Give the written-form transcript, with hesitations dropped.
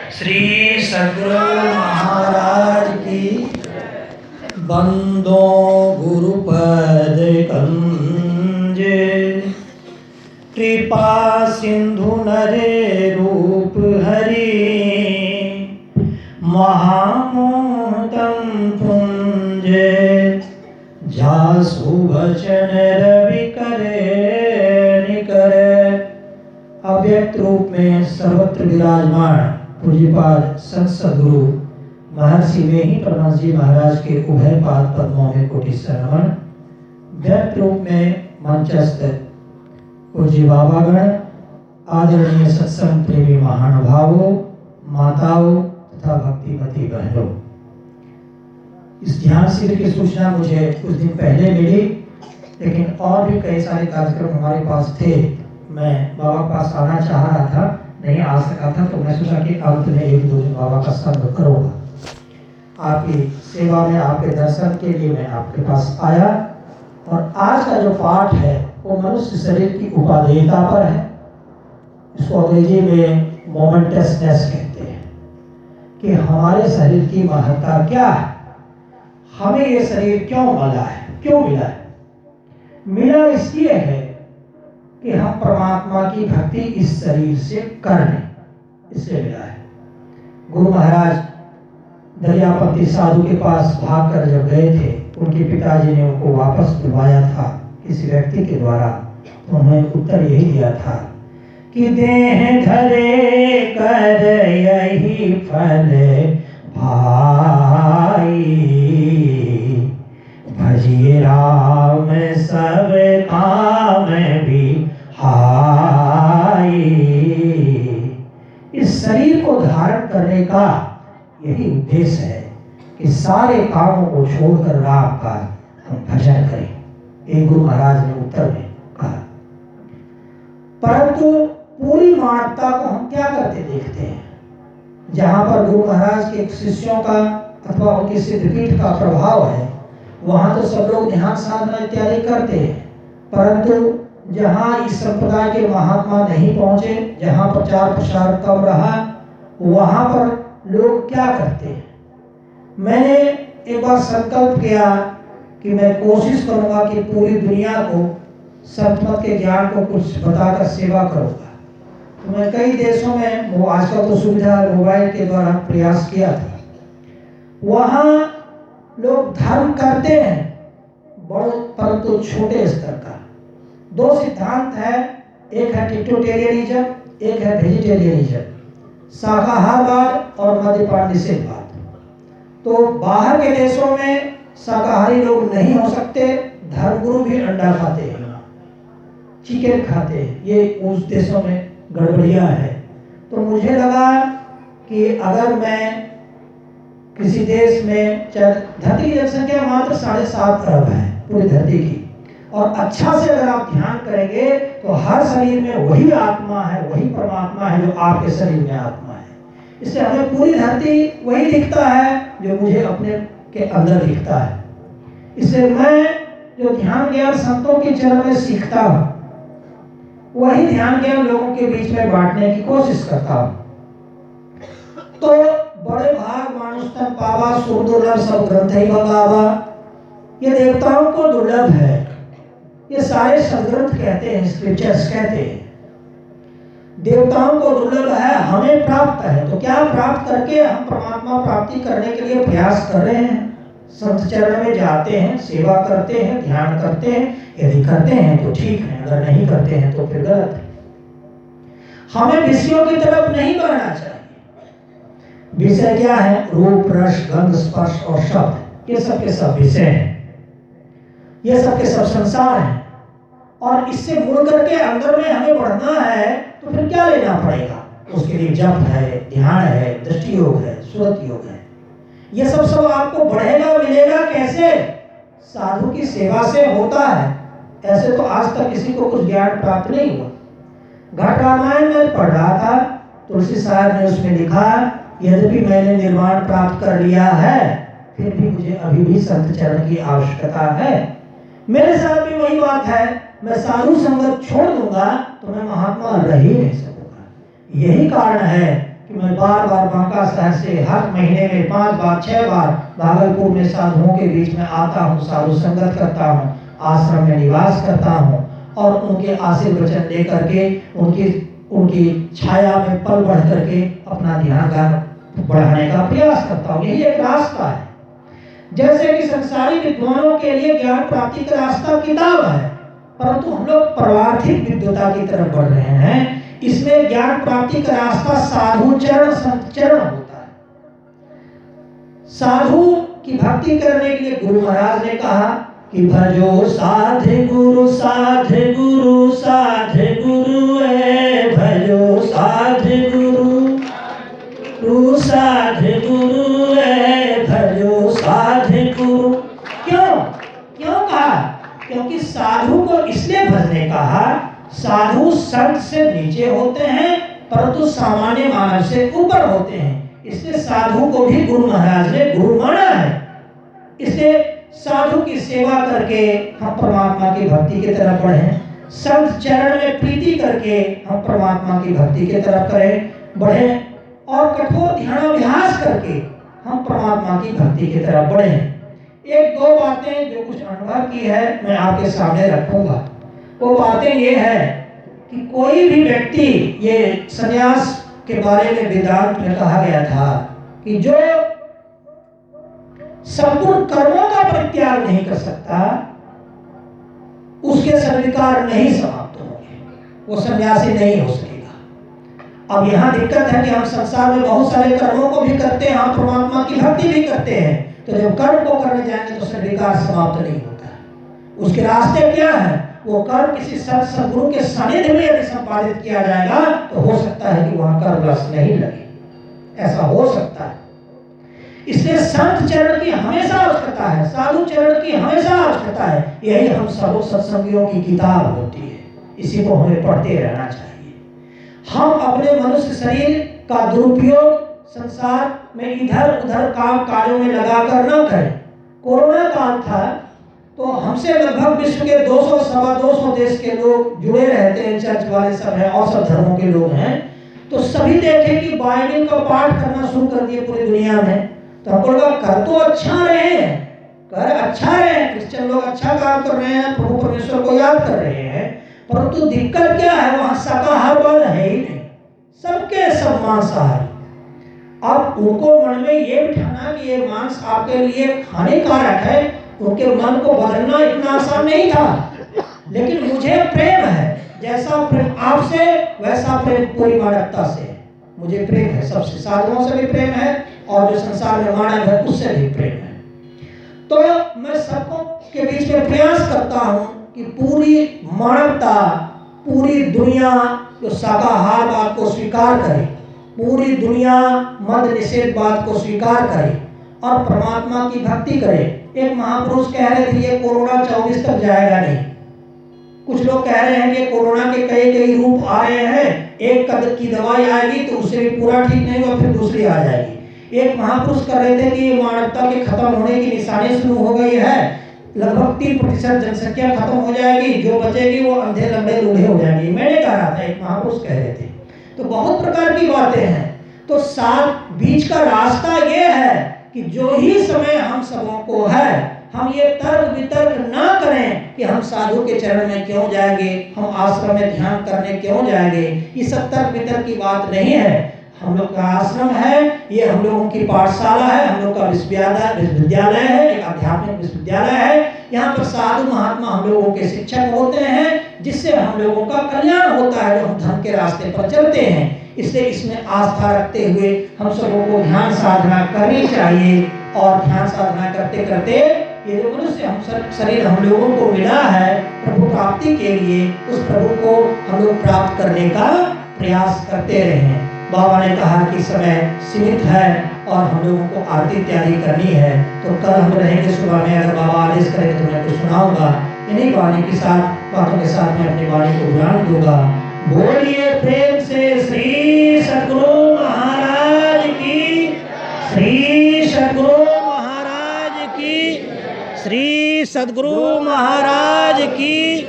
श्री सद्गुरु महाराज की। बंदो गुरुपद कंजे, कृपा सिंधु नरे रूप हरि, महामोहतम पुंजे, जासु वचन रवि करे निकरे। अव्यक्त रूप में सर्वत्र विराजमान पूज्यपाद संत सद्गुरु महर्षि वेही परमहंस जी महाराज के उभय पाद पद्मों में कोटि शरण। व्यक्त रूप में मंचस्थ पूज्य बाबागण, आदरणीय सत्संग प्रेमी महानुभावों, माताओं तथा भक्तिमती बहनों, इस ध्यान शिविर की सूचना मुझे कुछ दिन पहले मिली, लेकिन और भी कई सारे कार्यक्रम हमारे पास थे। मैं बाबा के पास आना चाह रहा था, नहीं आ सका था, तो मैं सोचा कि अंत में एक दो दिन बाबा का संग करूँगा। आपकी सेवा में, आपके दर्शन के लिए मैं आपके पास आया। और आज का जो पाठ है वो मनुष्य शरीर की उपादेयता पर है। इसको अंग्रेजी में मोमेंटसनेस कहते हैं कि हमारे शरीर की महत्ता क्या है, हमें ये शरीर क्यों मिला है, क्यों मिला है। मिला इसलिए है कि हम परमात्मा की भक्ति इस शरीर से कर लें, इसलिए मिला है। गुरु महाराज दरियापंथी साधु के पास भागकर जब गए थे, उनके पिताजी ने उनको वापस बुलवाया था किसी व्यक्ति के द्वारा, तो उन्होंने उत्तर यही दिया था कि देह धरे कर यही फल भाई, भजिए राम सब काम भी हाय। इस शरीर को धारण करने का यही उद्देश्य है कि सारे कामों को छोड़कर राम का हम भजन करें। एक गुरु महाराज ने उत्तर में कहा। परंतु पूरी मानवता को हम क्या करते देखते हैं, जहां पर गुरु महाराज के शिष्यों का अथवा उनकी सिद्धपीठ का प्रभाव है, वहां तो सब लोग ध्यान साधना इत्यादि करते हैं। परंतु जहां इस संप्रदाय के महात्मा नहीं पहुंचे, जहां प्रचार प्रसार कम रहा, वहां पर लोग क्या करते हैं। मैंने एक बार संकल्प किया कि मैं कोशिश करूंगा कि पूरी दुनिया को संत मत के ज्ञान को कुछ बताकर सेवा करूंगा। तो मैं कई देशों में, वो आजकल तो सुविधा मोबाइल के द्वारा प्रयास किया था, वहां लोग धर्म करते हैं बड़े, परंतु छोटे स्तर का। दो सिद्धांत है, एक है टिटोटेरियनिज्म, एक है वेजिटेरियनिज्म, शाकाहारवाद और मद्यपान निषेधवाद। तो बाहर के देशों में शाकाहारी लोग नहीं हो सकते, धर्मगुरु भी अंडा खाते हैं, चिकन खाते हैं, ये उस देशों में गड़बड़िया है। तो मुझे लगा कि अगर मैं किसी देश में, धरती की जनसंख्या मात्र 7.5 अरब है पूरी धरती की, और अच्छा से अगर आप ध्यान करेंगे तो हर शरीर में वही आत्मा है, वही परमात्मा है जो आपके शरीर में आत्मा है। इसलिए हमें पूरी धरती वही दिखता है जो मुझे अपने के अंदर दिखता है। इसलिए मैं जो ध्यान ज्ञान संतों के चरण में सीखता हूँ, वही ध्यान ज्ञान लोगों के बीच में बांटने की कोशिश करता हूँ। तो बड़े भाग मानुषतम पावा, सुर दुर्लभ सब ग्रंथ ही भगावा, ये देवताओं को दुर्लभ है, ये सारे सदग्रंथ कहते हैं, स्क्रिप्चर्स कहते हैं। देवताओं को दुर्लभ है, हमें प्राप्त है। तो क्या प्राप्त करके हम परमात्मा प्राप्ति करने के लिए प्रयास कर रहे हैं, संत चरण में जाते हैं, सेवा करते हैं, ध्यान करते हैं। यदि करते हैं तो ठीक है, अगर नहीं करते हैं तो फिर गलत है। हमें विषयों की तरफ नहीं बढ़ना चाहिए। विषय क्या है? रूप, रस, गंध, स्पर्श और शब्द, ये सब के सब विषय हैं, ये सब के सब संसार हैं। और इससे मुड़ करके अंदर में हमें बढ़ना है तो फिर क्या लेना पड़ेगा? उसके लिए जप है, ध्यान है, दृष्टि योग है, सुरत योग है। ये सब आपको बढ़ेगा, मिलेगा कैसे? साधु की सेवा से होता है। ऐसे तो आज तक किसी को कुछ ज्ञान प्राप्त नहीं हुआ। घट रामायण में पढ़ रहा था, तुलसी साहब ने उसमें लिखा, यद्यपि मैंने निर्वाण प्राप्त कर लिया है, फिर भी मुझे अभी भी संत चरण की आवश्यकता है। मेरे साथ भी वही बात है, मैं साधु संगत छोड़ दूंगा तो मैं महात्मा रह ही नहीं सकूंगा। यही कारण है कि कि मैं बार बार बांका शहर से हर महीने में 5 बार 6 बार भागलपुर में साधुओं के बीच में आता हूँ, साधु संगत करता हूँ, आश्रम में निवास करता हूँ और उनके आशीर्वचन ले करके उनकी छाया में पल बढ़ करके अपना ध्यान बढ़ाने का प्रयास करता हूँ। यही एक रास्ता है। जैसे कि संसारी विद्वानों के लिए ज्ञान प्राप्ति का रास्ता किताब है, परंतु हम लोग परमार्थिक विद्वता की तरफ बढ़ रहे हैं। इसमें ज्ञान प्राप्ति का रास्ता साधु चरण संत चरण होता है। साधु की भक्ति करने के लिए गुरु महाराज ने कहा कि भजो साधु गुरु साधु गुरु साधु गुरु है, भजो साधु गुरु साधु गुरु है, भजो साधु गुरु। क्यों कहा? क्योंकि साधु को इसलिए भजने कहा, साधु संत से नीचे होते हैं परंतु सामान्य मानव से ऊपर होते हैं, इसलिए साधु को भी गुरु महाराज ने गुरु माना है। इसलिए साधु की सेवा करके हम परमात्मा की भक्ति की तरफ बढ़ें, संत चरण में प्रीति करके हम परमात्मा की भक्ति की तरफ बढ़ें और कठोर ध्यानाभ्यास करके हम परमात्मा की भक्ति की तरफ बढ़ें। एक दो बातें जो कुछ अनुभव की है मैं आपके सामने रखूंगा। वो बातें ये है कि कोई भी व्यक्ति, ये संन्यास के बारे में वेदांत में कहा गया था कि जो संपूर्ण कर्मों का परित्याग नहीं कर सकता उसके सद्विकार नहीं समाप्त होंगे, वो सन्यासी नहीं हो सकेगा। अब यहाँ दिक्कत है कि हम संसार में बहुत सारे कर्मों को भी करते हैं, हम परमात्मा की भक्ति भी करते हैं, तो जब कर्म को करने जाएंगे तो सद्विकार समाप्त नहीं होता है। उसके रास्ते क्या है? वो कर्म किसी सद्गुरु के सानिध्य में यदि संपादित किया जाएगा तो हो सकता है कि वहां कर्म रस नहीं लगे, ऐसा हो सकता है। इसलिए संत चरण की हमेशा आवश्यकता है, साधु चरण की हमेशा आवश्यकता है। यही हम सब सत्संगियों की किताब होती है, इसी को हमें पढ़ते रहना चाहिए। हम अपने मनुष्य शरीर का दुरुपयोग संसार में इधर उधर काम काजों में लगाकर न करें। कोरोना काल था तो हमसे लगभग विश्व के 200 सवा 200 देश के लोग जुड़े रहते हैं, चर्च वाले सब हैं और सब धर्मों के लोग हैं, तो सभी देखे कि बाइबल का पाठ करना शुरू कर दिए पूरी दुनिया में। तो हमको लगा कर तो अच्छा रहे हैं, कर अच्छा रहे हैं, क्रिश्चियन लोग अच्छा काम कर रहे हैं, प्रभु परमेश्वर को याद कर रहे हैं, परंतु दिक्कत क्या है? वहां शाकाहारवाद है ही नहीं, सबके सब मांसाहारी। अब उनको मन में ये बिठाना कि ये मांस आपके लिए हानिकारक है, उनके मन को बदलना इतना आसान नहीं था। लेकिन मुझे प्रेम है, जैसा प्रेम आपसे वैसा प्रेम पूरी मानवता से है। मुझे प्रेम है सबसे, साधुओं से भी प्रेम है और जो संसार में मानव है उससे भी प्रेम है। तो मैं सबको के बीच में प्रयास करता हूं कि पूरी मानवता, पूरी दुनिया जो शाकाहारवाद को स्वीकार करे, पूरी दुनिया मद निषेधवाद को स्वीकार करे और परमात्मा की भक्ति करे। एक महापुरुष कह रहे थे ये कोरोना 24 तक जाएगा नहीं। कुछ लोग कह रहे हैं कि कोरोना के कई रूप आ रहे हैं, एक कदम की दवाई आएगी तो उससे भी पूरा ठीक नहीं होगा, फिर दूसरी आ जाएगी। एक महापुरुष कह रहे थे कि मानवता के खत्म होने की निशानी शुरू हो गई है, लगभग 3% जनसंख्या खत्म हो जाएगी, जो बचेगी वो अंधे लंगड़े लूढ़े हो जाएंगी। मैंने कहा था, एक महापुरुष कह रहे थे। तो बहुत प्रकार की बातें हैं। तो साथ बीच का रास्ता ये है कि जो ही समय हम सबों को है, हम ये तर्क वितर्क ना करें कि हम साधु के चरण में क्यों जाएंगे, हम आश्रम में ध्यान करने क्यों जाएंगे। ये सब तर्क वितर्क की बात नहीं है। हम लोग का आश्रम है, ये हम लोगों की पाठशाला है, हम लोग का विश्वविद्यालय है, एक आध्यात्मिक विश्वविद्यालय है। यहाँ पर साधु महात्मा हम लोगों के शिक्षक होते हैं, जिससे हम लोगों का कल्याण होता है जो हम धर्म के रास्ते पर चलते हैं। इसलिए इसमें आस्था रखते हुए हम सबों को ध्यान साधना करनी चाहिए और ध्यान साधना करते करते ये जो मनुष्य हम शरीर हम लोगों को मिला है प्रभु प्राप्ति के लिए, उस प्रभु को हम लोग प्राप्त करने का प्रयास करते रहें। बाबा ने कहा कि समय सीमित है और हम लोगों को आरती इत्यादि करनी है, तो कल हम रहेंगे सुबह में, अगर बाबा आदेश करेंगे तो मैं कुछ सुनाऊंगा। इन्हीं वाणी के साथ बातों के साथ मैं अपनी वाणी को विराम दूंगा। बोलिए प्रेम से श्री सद्गुरु महाराज की, श्री सद्गुरु महाराज की, श्री सद्गुरु महाराज की।